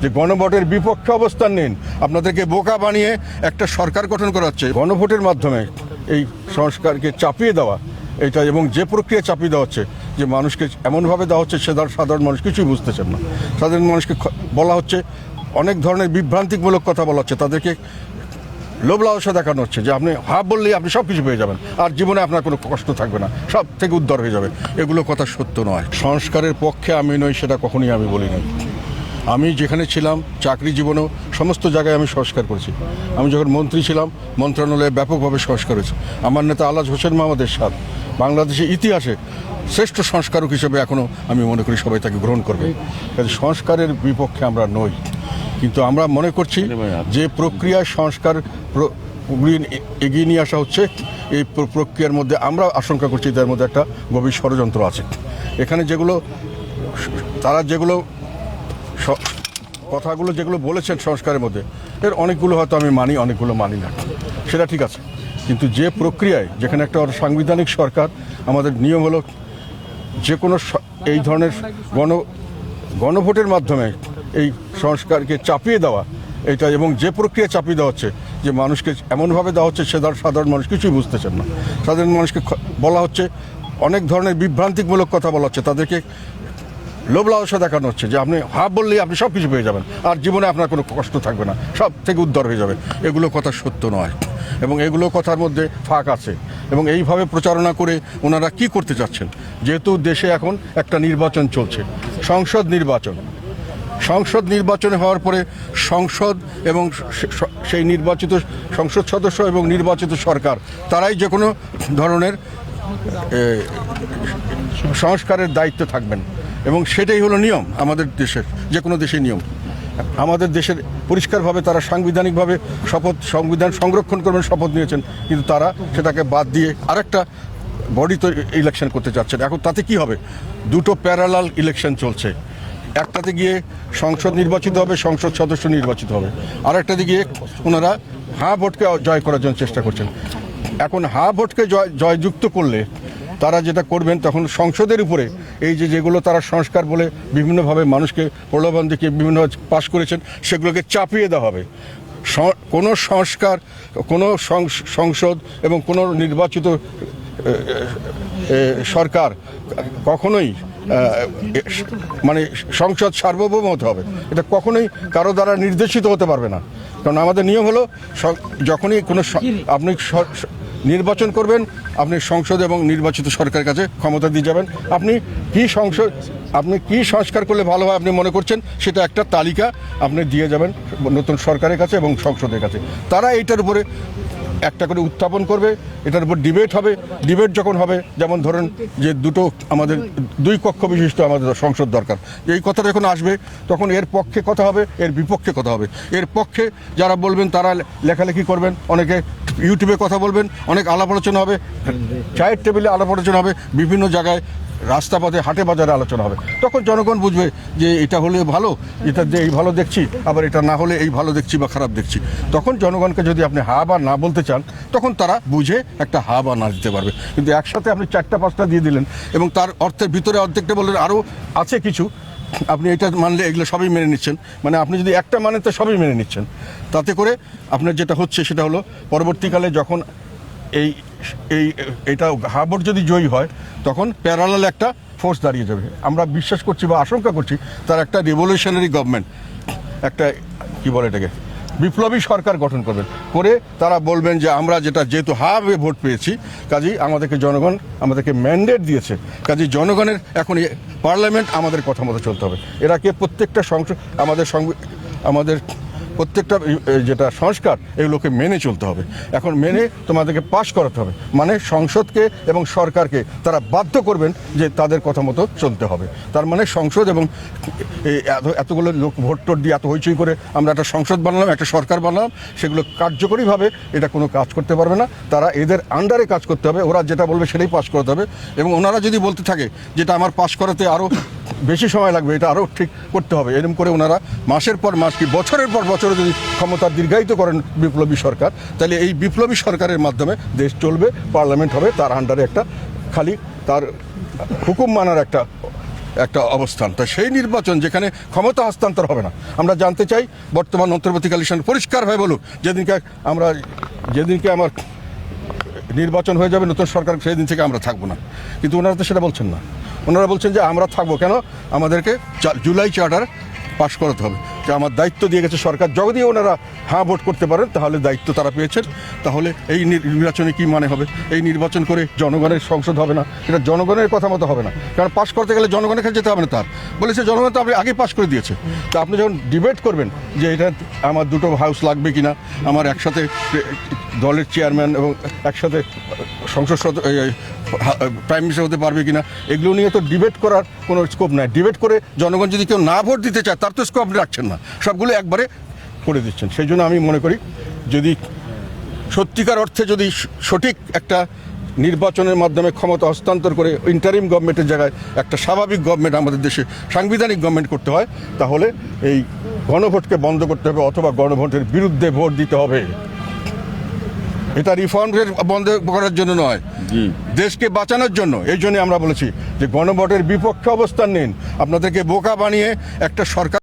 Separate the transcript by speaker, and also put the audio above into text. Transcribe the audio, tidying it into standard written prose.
Speaker 1: যে গণভোটের বিপক্ষে অবস্থান নিন, আপনাদেরকে বোকা বানিয়ে একটা সরকার গঠন করা হচ্ছে। গণভোটের মাধ্যমে এই সংস্কারকে চাপিয়ে দেওয়া এটা, এবং যে প্রক্রিয়া চাপিয়ে দেওয়া হচ্ছে যে মানুষকে এমনভাবে দেওয়া হচ্ছে সাধারণ মানুষ কিছুই বুঝতেছেন না। সাধারণ মানুষকে বলা হচ্ছে অনেক ধরনের বিভ্রান্তিমূলক কথা বলা হচ্ছে, তাদেরকে লোভ লালসা দেখানো হচ্ছে যে আপনি হা বললেই আপনি সব কিছু পেয়ে যাবেন, আর জীবনে আপনার কোনো কষ্ট থাকবে না, সব থেকে উদ্ধার হয়ে যাবে। এগুলো কথা সত্য নয়। সংস্কারের পক্ষে আমি নই, সেটা কখনোই আমি বলি নাই। আমি যেখানে ছিলাম চাকরি জীবনেও সমস্ত জায়গায় আমি সংস্কার করেছি। আমি যখন মন্ত্রী ছিলাম মন্ত্রণালয়ে ব্যাপকভাবে সংস্কার হয়েছে। আমার নেতা আলহাজ হোসেন মোহাম্মদ এরশাদ বাংলাদেশের ইতিহাসে শ্রেষ্ঠ সংস্কারক হিসেবে এখনও আমি মনে করি সবাই তাকে গ্রহণ করবে। কাজে সংস্কারের বিপক্ষে আমরা নই, কিন্তু আমরা মনে করছি যে প্রক্রিয়ায় সংস্কার এগিয়ে নিয়ে আসা হচ্ছে, এই প্রক্রিয়ার মধ্যে আমরা আশঙ্কা করছি তার মধ্যে একটা গভীর ষড়যন্ত্র আছে। এখানে তারা যেগুলো কথাগুলো যেগুলো বলেছেন সংস্কারের মধ্যে, এর অনেকগুলো হয়তো আমি মানি, অনেকগুলো মানি না, সেটা ঠিক আছে। কিন্তু যে প্রক্রিয়ায়, যেখানে একটা সাংবিধানিক সরকার, আমাদের নিয়ম হলো যে কোনো এই ধরনের গণভোটের মাধ্যমে এই সংস্কারকে চাপিয়ে দেওয়া এটা, এবং যে প্রক্রিয়া চাপিয়ে দেওয়া হচ্ছে যে মানুষকে এমনভাবে দেওয়া হচ্ছে সাধারণ মানুষ কিছুই বুঝতেছেন না। সাধারণ মানুষকে বলা হচ্ছে অনেক ধরনের বিভ্রান্তিমূলক কথা বলা হচ্ছে, তাদেরকে লোভ লালসা দেখানো হচ্ছে যে আপনি হা বললেই আপনি সব কিছু পেয়ে যাবেন, আর জীবনে আপনার কোনো কষ্ট থাকবে না, সব থেকে উদ্ধার হয়ে যাবে। এগুলো কথা সত্য নয়, এবং এগুলো কথার মধ্যে ফাঁক আছে। এবং এইভাবে প্রচারণা করে ওনারা কি করতে চাচ্ছেন, যেহেতু দেশে এখন একটা নির্বাচন চলছে, সংসদ নির্বাচন হওয়ার পরে সংসদ এবং সেই নির্বাচিত সংসদ সদস্য এবং নির্বাচিত সরকার তারাই যে কোনো ধরনের সংস্কারের দায়িত্ব থাকবেন, এবং সেটাই হলো নিয়ম আমাদের দেশের, যে কোনো দেশের নিয়ম। আমাদের দেশের পরিষ্কারভাবে তারা সাংবিধানিকভাবে সংবিধান সংরক্ষণ করবেন শপথ নিয়েছেন, কিন্তু তারা সেটাকে বাদ দিয়ে আরেকটা বডি তো ইলেকশন করতে চাচ্ছেন। এখন তাতে কি হবে? দুটো প্যারালাল ইলেকশন চলছে। একটাতে গিয়ে সংসদ নির্বাচিত হবে, সংসদ সদস্য নির্বাচিত হবে, আর একটাতে গিয়ে ওনারা হা ভোটকে জয় করার জন্য চেষ্টা করছেন। এখন হা ভোটকে জয়যুক্ত করলে তারা যেটা করবেন, তখন সংসদের উপরে এই যেগুলো তারা সংস্কার বলে বিভিন্নভাবে মানুষকে প্রলোভন দেখিয়ে বিভিন্নভাবে পাশ করেছেন, সেগুলোকে চাপিয়ে দেওয়া হবে। কোনো সংস্কার, কোনো সংসদ এবং কোনো নির্বাচিত সরকার কখনোই মানে সংসদ সার্বভৌম হতে হবে, এটা কখনোই কারো দ্বারা নির্দেশিত হতে পারবে না। কারণ আমাদের নিয়ম হলো যখনই কোনো আপনি নির্বাচন করবেন, আপনি সংসদ এবং নির্বাচিত সরকারের কাছে ক্ষমতা দিয়ে যাবেন। আপনি কি সংস্কার করলে ভালো হয় আপনি মনে করছেন, সেটা একটা তালিকা আপনি দিয়ে যাবেন নতুন সরকারের কাছে এবং সংসদের কাছে। তারা এইটার উপরে একটা করে উত্থাপন করবে, এটার উপর ডিবেট হবে। ডিবেট যখন হবে, যেমন ধরেন যে আমাদের 2 কক্ষ বিশিষ্ট আমাদের সংসদ দরকার, এই কথাটা যখন আসবে তখন এর পক্ষে কথা হবে, এর বিপক্ষে কথা হবে। এর পক্ষে যারা বলবেন তারা লেখালেখি করবেন, অনেকে ইউটিউবে কথা বলবেন, অনেক আলাপ আলোচনা হবে, চায়ের টেবিলে আলাপ আলোচনা হবে, বিভিন্ন জায়গায় রাস্তাপথে হাটে বাজারে আলোচনা হবে। তখন জনগণ বুঝবে যে এটা হলে ভালো, এটা যে এই ভালো দেখছি, আবার এটা না হলে এই ভালো দেখছি বা খারাপ দেখছি। তখন জনগণকে যদি আপনি হা বা না বলতে চান, তখন তারা বুঝে একটা হা বা না দিতে পারবে। কিন্তু একসাথে আপনি 4টা-5টা দিয়ে দিলেন, এবং তার অর্থের ভিতরে অর্ধেকটা বললেন আরও আছে কিছু, আপনি এটা মানলে এগুলো সবই মেনে নিচ্ছেন। মানে আপনি যদি একটা মানেন তো সবই মেনে নিচ্ছেন। তাতে করে আপনার যেটা হচ্ছে সেটা হলো, পরবর্তীকালে যখন এটা হা ভোট যদি জয়ী হয়, তখন প্যারালাল একটা ফোর্স দাঁড়িয়ে যাবে। আমরা বিশ্বাস করছি বা আশঙ্কা করছি তার একটা রেভলিউশনারি গভর্নমেন্ট, একটা কি বলে এটাকে, বিপ্লবী সরকার গঠন করবেন, করে তারা বলবেন যে আমরা যেহেতু হাবে ভোট পেয়েছি, কাজেই জনগণ আমাদেরকে ম্যান্ডেট দিয়েছে, কাজেই জনগণের এখন পার্লামেন্ট আমাদের কথা মতো চলতে হবে। এরাকে প্রত্যেকটা আমাদের প্রত্যেকটা যেটা সংস্কার, এগুলোকে মেনে চলতে হবে। এখন মেনে তোমাদেরকে পাশ করাতে হবে, মানে সংসদকে এবং সরকারকে তারা বাধ্য করবেন যে তাদের কথা মতো চলতে হবে। তার মানে সংসদ এবং এতগুলো লোক ভোট টোট দিয়ে এত হইচই করে আমরা একটা সংসদ বানালাম, একটা সরকার বানালাম, সেগুলো কার্যকরীভাবে এটা কোনো কাজ করতে পারবে না। তারা এদের আন্ডারে কাজ করতে হবে, ওরা যেটা বলবে সেটাই পাশ করাতে হবে। এবং ওনারা যদি বলতে থাকে যেটা আমার পাশ করাতে আরও বেশি সময় লাগবে, এটা আরও ঠিক করতে হবে, এরকম করে ওনারা মাসের পর মাস কি বছরের পর বছর যদি ক্ষমতা দীর্ঘায়িত করেন বিপ্লবী সরকার, তাহলে এই বিপ্লবী সরকারের মাধ্যমে দেশ চলবে, পার্লামেন্ট হবে, তার আন্ডারে একটা খালি তার হুকুম মানার একটা একটা অবস্থান। তা সেই নির্বাচন যেখানে ক্ষমতা হস্তান্তর হবে না, আমরা জানতে চাই বর্তমান অন্তর্বর্তীকালীন সরকার পরিষ্কারভাবে বলুক যেদিনকে আমার নির্বাচন হয়ে যাবে নতুন সরকার, সেই দিন থেকে আমরা থাকবো না। কিন্তু ওনারা তো সেটা বলছেন না। ওনারা বলছেন যে আমরা থাকবো কেন, আমাদেরকে জুলাই চার্টার পাশ করাতে হবে, যে আমার দায়িত্ব দিয়ে গেছে সরকার। যদি ওনারা হ্যাঁ ভোট করতে পারেন তাহলে দায়িত্ব তারা পেয়েছেন, তাহলে এই নির্বাচনে কি মানে হবে? এই নির্বাচন করে জনগণের সংসদ হবে না, এটা জনগণের কথা মতো হবে না। কারণ পাশ করতে গেলে জনগণের কাছে যেতে হবে না। তার বলেছে জনগণ তো আপনি আগে পাশ করে দিয়েছে। তা আপনি যখন ডিবেট করবেন যে এটা আমার দুটো হাউস লাগবে কিনা, আমার একসাথে দলের চেয়ারম্যান এবং একসাথে সংসদ প্রাইম মিনিস্টার হতে পারবে কিনা, এগুলো নিয়ে তো ডিবেট করার কোনো স্কোপ নাই। ডিবেট করে জনগণ যদি কেউ না ভোট দিতে চায় তার তো স্কোপ আপনি রাখছেন না, সবগুলো একবারে করে দিচ্ছেন। সেই জন্য আমি মনে করি যদি সত্যিকার অর্থে যদি সঠিক একটা নির্বাচনের মাধ্যমে ক্ষমতা হস্তান্তর করে ইন্টারিম গভর্নমেন্টের জায়গায় একটা স্বাভাবিক গভর্নমেন্ট আমাদের দেশে সাংবিধানিক গভর্নমেন্ট করতে হয়, তাহলে এই গণভোটকে বন্ধ করতে হবে অথবা গণভোটের বিরুদ্ধে ভোট দিতে হবে। এটা রিফর্মের বন্ধ করার জন্য নয়, দেশকে বাঁচানোর জন্য। এই জন্য আমরা বলেছি যে গণভোটের বিপক্ষে অবস্থান নিন। আপনাদেরকে বোকা বানিয়ে একটা সরকার